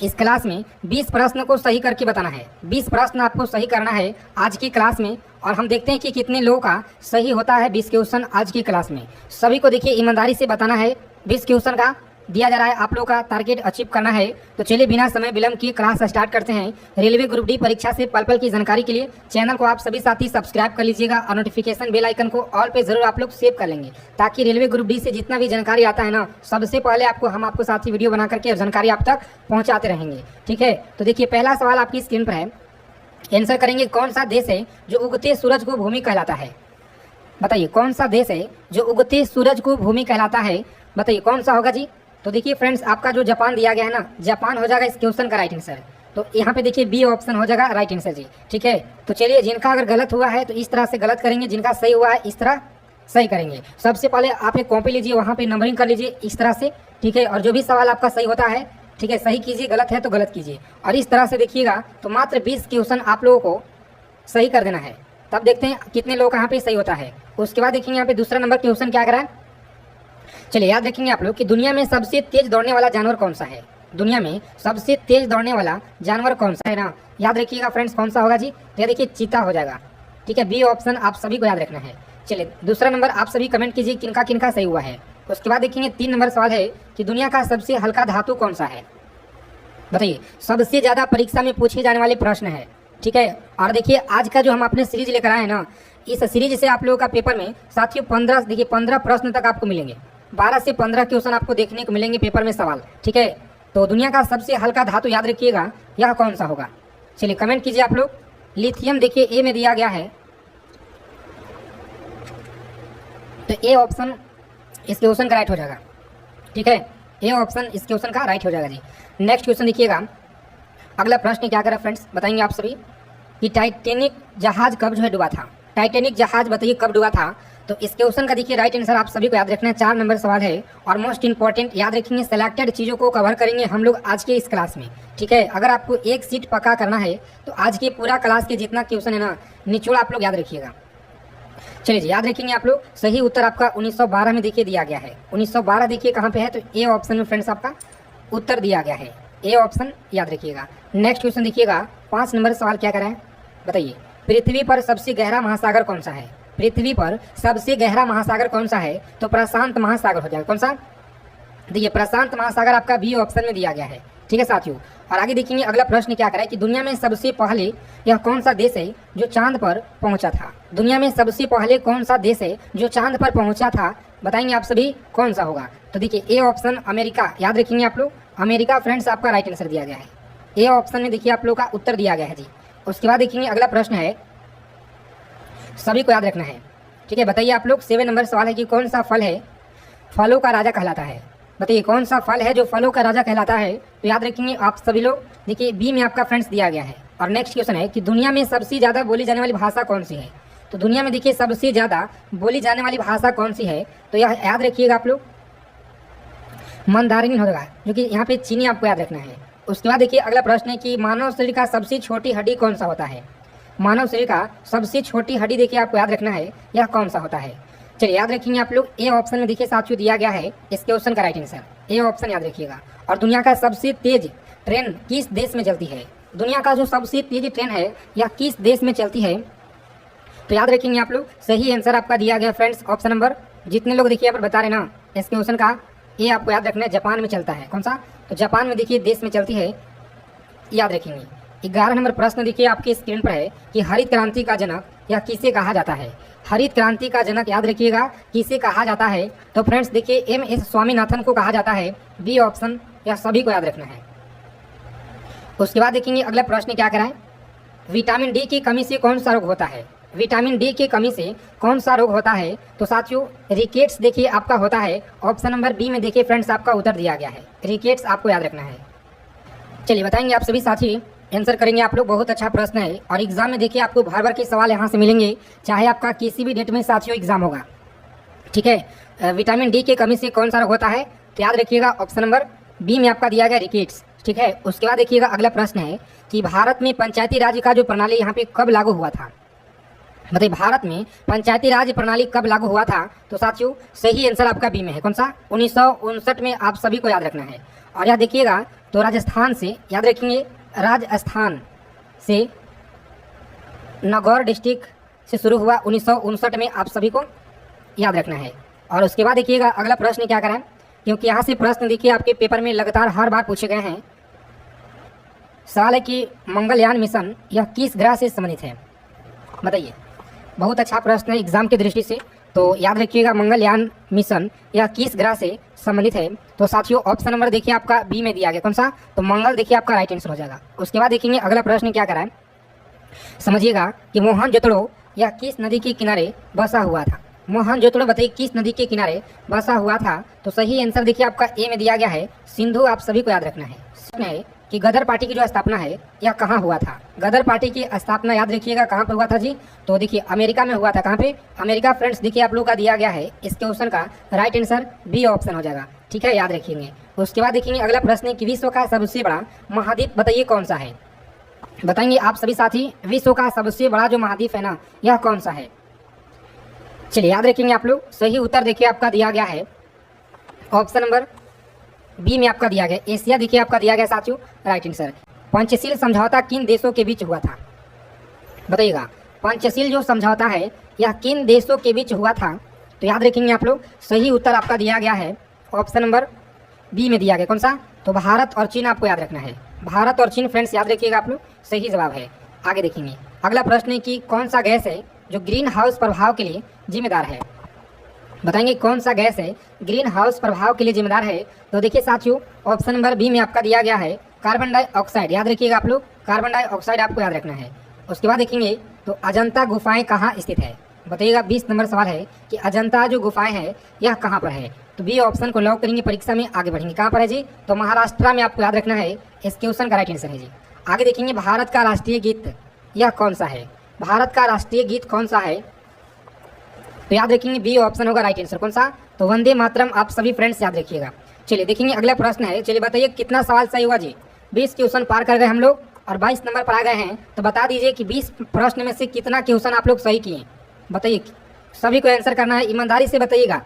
इस क्लास में 20 प्रश्न को सही करके बताना है। 20 प्रश्न आपको सही करना है आज की क्लास में, और हम देखते हैं कि कितने लोगों का सही होता है 20 क्वेश्चन आज की क्लास में। सभी को देखिए ईमानदारी से बताना है। 20 क्वेश्चन का दिया जा रहा है, आप लोग का टारगेट अचीव करना है। तो चलिए बिना समय विलंब किए क्लास स्टार्ट करते हैं। रेलवे ग्रुप डी परीक्षा से पल पल की जानकारी के लिए चैनल को आप सभी साथी सब्सक्राइब कर लीजिएगा और नोटिफिकेशन बेल आइकन को ऑल पे जरूर आप लोग सेव कर लेंगे, ताकि रेलवे ग्रुप डी से जितना भी जानकारी आता है ना, सबसे पहले आपको साथी वीडियो बना करके जानकारी आप तक पहुँचाते रहेंगे। ठीक है, तो देखिए पहला सवाल आपकी स्क्रीन पर है। आंसर करेंगे, कौन सा देश है जो उगते सूरज को भूमि कहलाता है? बताइए कौन सा देश है जो उगते सूरज को भूमि कहलाता है? बताइए कौन सा होगा जी? तो देखिए फ्रेंड्स, आपका जो जापान दिया गया है ना, जापान हो जाएगा इस क्वेश्चन का राइट आंसर। तो यहाँ पे देखिए बी ऑप्शन हो जाएगा राइट आंसर जी। ठीक है, तो चलिए जिनका अगर गलत हुआ है तो इस तरह से गलत करेंगे, जिनका सही हुआ है इस तरह सही करेंगे। सबसे पहले आप एक कॉपी लीजिए, वहाँ पे नंबरिंग कर लीजिए इस तरह से। ठीक है, और जो भी सवाल आपका सही होता है, ठीक है, सही कीजिए, गलत है तो गलत कीजिए, और इस तरह से देखिएगा तो मात्र 20 क्वेश्चन आप लोगों को सही कर देना है। तब देखते हैं कितने लोगों का यहाँ पे सही होता है। उसके बाद देखेंगे यहाँ पे दूसरा नंबर क्वेश्चन क्या करा है। चलिए याद रखेंगे आप लोग कि दुनिया में सबसे तेज दौड़ने वाला जानवर कौन सा है? दुनिया में सबसे तेज दौड़ने वाला जानवर कौन सा है ना, याद रखिएगा फ्रेंड्स, कौन सा होगा जी? तो देखिए चीता हो जाएगा। ठीक है, बी ऑप्शन आप सभी को याद रखना है। चलिए दूसरा नंबर आप सभी कमेंट कीजिए किनका किनका सही हुआ है। उसके बाद देखेंगे 3 नंबर सवाल है कि दुनिया का सबसे हल्का धातु कौन सा है? बताइए, सबसे ज्यादा परीक्षा में पूछे जाने वाले प्रश्न है। ठीक है, और देखिए आज का जो हम अपने सीरीज लेकर आए हैं ना, इस सीरीज से आप लोगों का पेपर में साथियों 15 प्रश्न तक आपको मिलेंगे। 12 से 15 क्वेश्चन आपको देखने को मिलेंगे पेपर में सवाल। ठीक है, तो दुनिया का सबसे हल्का धातु याद रखिएगा, यह कौन सा होगा? चलिए कमेंट कीजिए आप लोग। लिथियम देखिए ए में दिया गया है, तो ए ऑप्शन इस क्वेश्चन का राइट हो जाएगा। ठीक है, ए ऑप्शन इस क्वेश्चन का राइट हो जाएगा जी। नेक्स्ट क्वेश्चन देखिएगा, अगला प्रश्न क्या करा फ्रेंड्स, बताएंगे आप सभी कि टाइटैनिक जहाज कब जो है डूबा था? टाइटैनिक जहाज बताइए कब डूबा था? तो इस क्वेश्चन का देखिए राइट आंसर आप सभी को याद रखना है। 4 नंबर सवाल है और मोस्ट इंपॉर्टेंट याद रखेंगे, सिलेक्टेड चीज़ों को कवर करेंगे हम लोग आज के इस क्लास में। ठीक है, अगर आपको एक सीट पक्का करना है तो आज के पूरा क्लास के जितना क्वेश्चन है ना, निचोड़ आप लोग याद रखिएगा। चलिए जी, याद रखेंगे आप लोग। सही उत्तर आपका 1912 में देखिए दिया गया है। 1912 देखिए कहाँ पे है, तो ए ऑप्शन में फ्रेंड्स आपका उत्तर दिया गया है। ए ऑप्शन याद रखिएगा। नेक्स्ट क्वेश्चन देखिएगा, 5 नंबर सवाल क्या करा है, बताइए पृथ्वी पर सबसे गहरा महासागर कौन सा है? पृथ्वी पर सबसे गहरा महासागर कौन सा है? तो प्रशांत महासागर हो जाएगा। कौन सा? देखिए प्रशांत महासागर आपका बी ऑप्शन में दिया गया है। ठीक है साथियों, और आगे देखेंगे अगला प्रश्न क्या करा है कि दुनिया में सबसे पहले यह कौन सा देश है जो चांद पर पहुंचा था? दुनिया में सबसे पहले कौन सा देश है जो चांद पर पहुंचा था? बताएंगे आप सभी कौन सा होगा? तो देखिए ए ऑप्शन अमेरिका, याद रखेंगे आप लोग, अमेरिका फ्रेंड्स आपका राइट आंसर दिया गया है। ए ऑप्शन में देखिए आप लोग का उत्तर दिया गया है जी। उसके बाद देखेंगे अगला प्रश्न है, सभी को याद रखना है। ठीक है, बताइए आप लोग 7 नंबर सवाल है कि कौन सा फल है फलों का राजा कहलाता है? बताइए कौन सा फल है जो फलों का राजा कहलाता है? तो याद रखेंगे आप सभी लोग, देखिए बी में आपका फ्रेंड्स दिया गया है। और नेक्स्ट क्वेश्चन है कि दुनिया में सबसे ज़्यादा बोली जाने वाली भाषा कौन सी है? तो दुनिया में देखिए सबसे ज़्यादा बोली जाने वाली भाषा कौन सी है? तो यह याद रखिएगा आप लोग, मंदारिन होगा, जो कि यहाँ पे चीनी आपको याद रखना है। उसके बाद देखिए अगला प्रश्न है कि मानव शरीर का सबसे छोटी हड्डी कौन सा होता है? मानव शरीर का सबसे छोटी हड्डी देखिए आपको याद रखना है, यह कौन सा होता है? चलिए याद रखेंगे आप लोग, ए ऑप्शन में देखिए साथियों दिया गया है इस क्वेश्चन का राइट आंसर। ए ऑप्शन याद रखिएगा। और दुनिया का सबसे तेज ट्रेन किस देश में चलती है? दुनिया का जो सबसे तेज ट्रेन है यह किस देश में चलती है? तो याद रखेंगे आप लोग, सही आंसर आपका दिया गया फ्रेंड्स ऑप्शन नंबर, जितने लोग देखिए यहाँ पर बता रहे ना इस क्वेश्चन का, ये आपको याद रखना है, जापान में चलता है। कौन सा? तो जापान में देखिए देश में चलती है, याद रखेंगे। 11 नंबर प्रश्न देखिए आपकी स्क्रीन पर है कि हरित क्रांति का जनक यह किसे कहा जाता है? हरित क्रांति का जनक याद रखिएगा किसे कहा जाता है? तो फ्रेंड्स देखिए MS स्वामीनाथन को कहा जाता है। बी ऑप्शन यह सभी को याद रखना है। उसके बाद देखेंगे अगला प्रश्न क्या करा है, विटामिन डी की कमी से कौन सा रोग होता है? विटामिन डी की कमी से कौन सा रोग होता है? तो साथियों रिकेट्स देखिए आपका होता है। ऑप्शन नंबर बी में देखिए फ्रेंड्स आपका उत्तर दिया गया है, रिकेट्स आपको याद रखना है। चलिए बताएंगे आप सभी साथी, आंसर करेंगे आप लोग। बहुत अच्छा प्रश्न है और एग्जाम में देखिए आपको भर भर के सवाल यहाँ से मिलेंगे, चाहे आपका किसी भी डेट में साथियों एग्जाम होगा। ठीक है, विटामिन डी की कमी से कौन सा रोग होता है? तो याद रखिएगा ऑप्शन नंबर बी में आपका दिया गया रिकेट्स। ठीक है, उसके बाद देखिएगा अगला प्रश्न है कि भारत में पंचायती राज का जो प्रणाली यहाँ पे कब लागू हुआ था? बताइए भारत में पंचायती राज प्रणाली कब लागू हुआ था? तो साथियों सही आंसर आपका बी में है। कौन सा? 1959 में आप सभी को याद रखना है। और यह देखिएगा तो राजस्थान से याद रखेंगे, राजस्थान से नागौर डिस्ट्रिक्ट से शुरू हुआ 1959 में, आप सभी को याद रखना है। और उसके बाद देखिएगा अगला प्रश्न क्या करें, क्योंकि यहाँ से प्रश्न देखिए आपके पेपर में लगातार हर बार पूछे गए हैं। सवाल है कि मंगलयान मिशन यह किस ग्रह से संबंधित है, बताइए। बहुत अच्छा प्रश्न है एग्जाम की दृष्टि से, तो याद रखिएगा मंगलयान मिशन यह किस ग्रह से संबंधित है। तो साथियों ऑप्शन नंबर देखिए आपका बी में दिया गया, कौन सा, तो मंगल देखिए आपका राइट आंसर हो जाएगा। उसके बाद देखेंगे अगला प्रश्न क्या कराएं, समझिएगा कि मोहनजोदड़ो यह किस नदी के किनारे बसा हुआ था। मोहनजोदड़ो बताइए किस नदी के किनारे बसा हुआ था। तो सही आंसर देखिए आपका ए में दिया गया है, सिंधु। आप सभी को याद रखना है कि गदर पार्टी की जो स्थापना है यह कहाँ हुआ था। गदर पार्टी की स्थापना याद रखिएगा कहाँ पर हुआ था जी, तो देखिए अमेरिका में हुआ था। कहाँ पे, अमेरिका फ्रेंड्स। देखिए आप लोगों का दिया गया है, इस क्वेश्चन का राइट आंसर बी ऑप्शन हो जाएगा, ठीक है, याद रखेंगे। उसके बाद देखेंगे अगला प्रश्न है कि विश्व का सबसे बड़ा महाद्वीप बताइए कौन सा है। बताएंगे आप सभी साथी, विश्व का सबसे बड़ा जो महाद्वीप है ना यह कौन सा है। चलिए याद रखेंगे आप लोग। सही उत्तर देखिए आपका दिया गया है ऑप्शन नंबर बी में आपका दिया गया, एशिया देखिए आपका दिया गया साथियों, राइट आंसर। पंचशील समझौता किन देशों के बीच हुआ था, बताइएगा। पंचशील जो समझौता है यह किन देशों के बीच हुआ था, तो याद रखेंगे आप लोग। सही उत्तर आपका दिया गया है ऑप्शन नंबर बी में दिया गया, कौन सा, तो भारत और चीन। आपको याद रखना है, भारत और चीन फ्रेंड्स, याद रखिएगा आप लोग, सही जवाब है। आगे देखेंगे अगला प्रश्न है कि कौन सा गैस है जो ग्रीन हाउस प्रभाव के लिए जिम्मेदार है। बताएंगे कौन सा गैस है ग्रीन हाउस प्रभाव के लिए जिम्मेदार है। तो देखिए साथियों ऑप्शन नंबर बी में आपका दिया गया है कार्बन डाइऑक्साइड। याद रखिएगा आप लोग, कार्बन डाइऑक्साइड आपको याद रखना है। उसके बाद देखेंगे तो अजंता गुफाएं कहाँ स्थित है, बताइएगा। 20 नंबर सवाल है कि अजंता जो गुफाएं है यह कहाँ पर है। तो बी ऑप्शन को लॉक करेंगे, परीक्षा में आगे बढ़ेंगे। कहाँ पर है जी, तो महाराष्ट्र में। आपको याद रखना है, इस क्वेश्चन का राइट आंसर है जी। आगे देखेंगे भारत का राष्ट्रीय गीत यह कौन सा है। भारत का राष्ट्रीय गीत कौन सा है, तो याद रखेंगे बी ऑप्शन होगा राइट आंसर, कौन सा, तो वंदे मातरम। आप सभी फ्रेंड्स याद रखिएगा। चलिए देखेंगे अगला प्रश्न है। चलिए बताइए कितना सवाल सही हुआ जी। 20 क्वेश्चन पार कर गए हम लोग और 22 नंबर पर आ गए हैं। तो बता दीजिए कि 20 प्रश्न में से कितना क्वेश्चन आप लोग सही किए, बताइए। सभी को आंसर करना है, ईमानदारी से बताइएगा।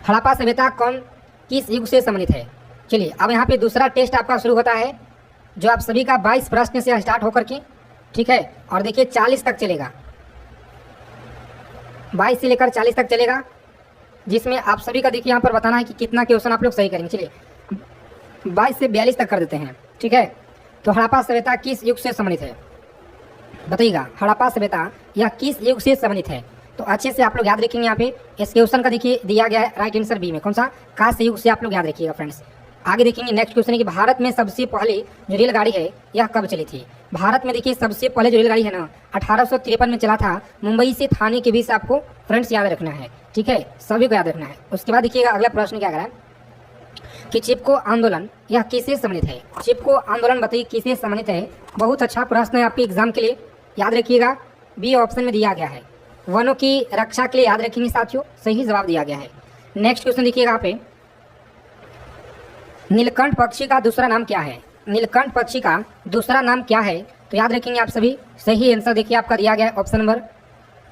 हड़प्पा सभ्यता कौन किस युग से संबंधित है। चलिए अब यहाँ पे दूसरा टेस्ट आपका शुरू होता है, जो आप सभी का 22 प्रश्न से स्टार्ट होकर के, ठीक है, और देखिए 40 तक चलेगा। 22 से लेकर 40 तक चलेगा, जिसमें आप सभी का देखिए यहाँ पर बताना है कि कितना क्वेश्चन आप लोग सही करेंगे। चलिए 22 से 42 तक कर देते हैं, ठीक है। तो हड़प्पा सभ्यता किस युग से संबंधित है, बताइएगा। हड़प्पा सभ्यता यह किस युग से संबंधित है, तो अच्छे से आप लोग याद रखेंगे। यहाँ पे इस क्वेश्चन का देखिए दिया गया है राइट आंसर बी में, कौन सा, कांस्य युग से। आप लोग याद रखिएगा फ्रेंड्स। आगे देखेंगे नेक्स्ट क्वेश्चन है कि भारत में सबसे पहले जो रेलगाड़ी है यह कब चली थी। भारत में देखिए सबसे पहले जो रेलगाड़ी है ना 1853 में चला था, मुंबई से थाने के बीच। आपको फ्रेंड्स याद रखना है, ठीक है, सभी को याद रखना है। उसके बाद देखिएगा अगला प्रश्न क्या करा कि चिपको आंदोलन यह किससे संबंधित है। चिपको आंदोलन बताइए किससे संबंधित है। बहुत अच्छा प्रश्न है आपके एग्जाम के लिए, याद रखिएगा। बी ऑप्शन में दिया गया है, वनों की रक्षा के लिए। याद रखेंगे साथियों, सही जवाब दिया गया है। नेक्स्ट क्वेश्चन देखिएगा यहाँ पे, नीलकंठ पक्षी का दूसरा नाम क्या है। नीलकंठ पक्षी का दूसरा नाम क्या है, तो याद रखेंगे आप सभी। सही आंसर देखिए आपका दिया गया है ऑप्शन नंबर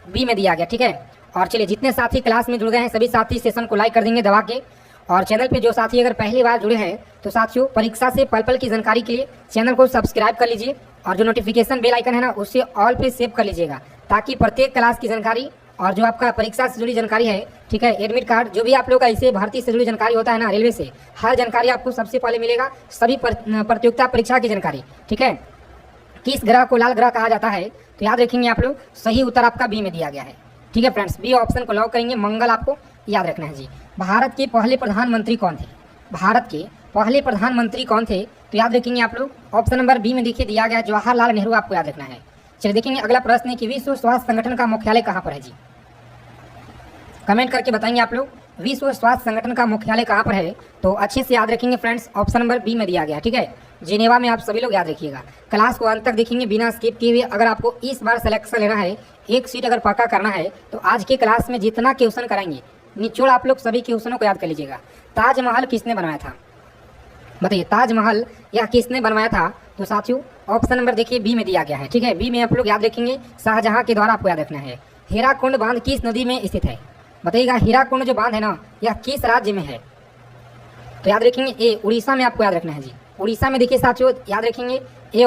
बी में दिया गया, ठीक है। और चलिए जितने साथी क्लास में जुड़ गए हैं सभी साथी सेशन को लाइक कर देंगे दबा के। और चैनल पे जो साथी अगर पहली बार जुड़े हैं तो साथियों परीक्षा से पल पल की जानकारी के लिए चैनल को सब्सक्राइब कर लीजिए और जो नोटिफिकेशन बेल आइकन है ना उससे ऑल पे सेव कर लीजिएगा, ताकि प्रत्येक क्लास की जानकारी और जो आपका परीक्षा से जुड़ी जानकारी है, ठीक है, एडमिट कार्ड, जो भी आप लोग का ऐसे भर्ती से जुड़ी जानकारी होता है ना रेलवे से, हर जानकारी आपको सबसे पहले मिलेगा। सभी प्रतियोगिता परीक्षा की जानकारी, ठीक है। किस ग्रह को लाल ग्रह कहा जाता है, तो याद रखेंगे आप लोग। सही उत्तर आपका बी में दिया गया है, ठीक है फ्रेंड्स। बी ऑप्शन को लॉक करेंगे, मंगल आपको याद रखना है जी। भारत के पहले प्रधानमंत्री कौन थे। भारत के पहले प्रधानमंत्री कौन थे, तो याद रखेंगे आप लोग। ऑप्शन नंबर बी में देखिए दिया गया जवाहरलाल नेहरू। आपको याद रखना है। चलिए देखेंगे अगला प्रश्न है कि विश्व स्वास्थ्य संगठन का मुख्यालय कहाँ पर है जी। कमेंट करके बताएंगे आप लोग, विश्व स्वास्थ्य संगठन का मुख्यालय कहाँ पर है। तो अच्छे से याद रखेंगे फ्रेंड्स, ऑप्शन नंबर बी में दिया गया, ठीक है, जिनेवा में। आप सभी लोग याद रखिएगा। क्लास को अंत तक देखेंगे बिना स्किप किए हुए। अगर आपको इस बार सिलेक्शन लेना है, एक सीट अगर पक्का करना है, तो आज के क्लास में जितना क्वेश्चन कराएंगे निचोड़ आप लोग सभी क्वेश्चनों को याद कर लीजिएगा। ताजमहल किसने बनवाया था, बताइए। ताजमहल यह किसने बनवाया था, तो साथियों ऑप्शन नंबर देखिए बी में दिया गया है, ठीक है। बी में आप लोग याद रखेंगे शाहजहां के द्वारा। आपको याद रखना है। हीराकुंड बांध किस नदी में स्थित है, बताइएगा। हीराकुंड जो बांध है ना यह किस राज्य में है, तो याद रखेंगे ए, उड़ीसा में आपको याद रखना है जी। उड़ीसा में देखिए साथियों, याद रखेंगे ए